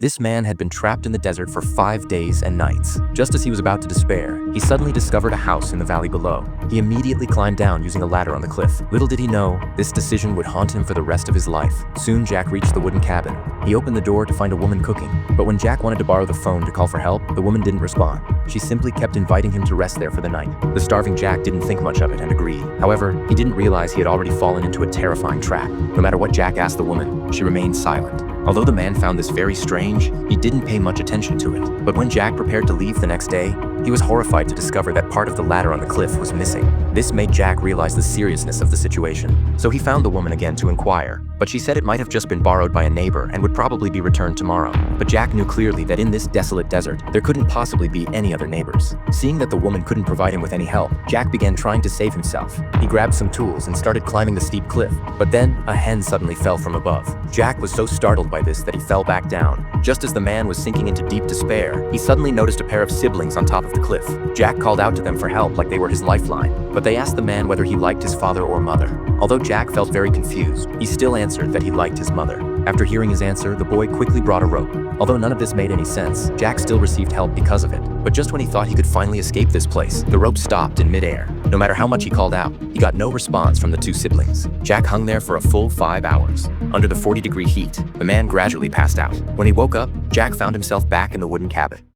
This man had been trapped in the desert for 5 days and nights. Just as he was about to despair, he suddenly discovered a house in the valley below. He immediately climbed down using a ladder on the cliff. Little did he know, this decision would haunt him for the rest of his life. Soon Jack reached the wooden cabin. He opened the door to find a woman cooking, but when Jack wanted to borrow the phone to call for help, the woman didn't respond. She simply kept inviting him to rest there for the night. The starving Jack didn't think much of it and agreed. However, he didn't realize he had already fallen into a terrifying trap. No matter what Jack asked the woman, she remained silent. Although the man found this very strange, he didn't pay much attention to it. But when Jack prepared to leave the next day, he was horrified to discover that part of the ladder on the cliff was missing. This made Jack realize the seriousness of the situation. So he found the woman again to inquire, but she said it might have just been borrowed by a neighbor and would probably be returned tomorrow. But Jack knew clearly that in this desolate desert, there couldn't possibly be any other neighbors. Seeing that the woman couldn't provide him with any help, Jack began trying to save himself. He grabbed some tools and started climbing the steep cliff, but then a hen suddenly fell from above. Jack was so startled by this that he fell back down. Just as the man was sinking into deep despair, he suddenly noticed a pair of siblings on top of the cliff. Jack called out to them for help like they were his lifeline, but they asked the man whether he liked his father or mother. Although Jack felt very confused, he still answered that he liked his mother. After hearing his answer, the boy quickly brought a rope. Although none of this made any sense, Jack still received help because of it. But just when he thought he could finally escape this place, the rope stopped in midair. No matter how much he called out, he got no response from the two siblings. Jack hung there for a full 5 hours. Under the 40-degree heat, the man gradually passed out. When he woke up, Jack found himself back in the wooden cabin.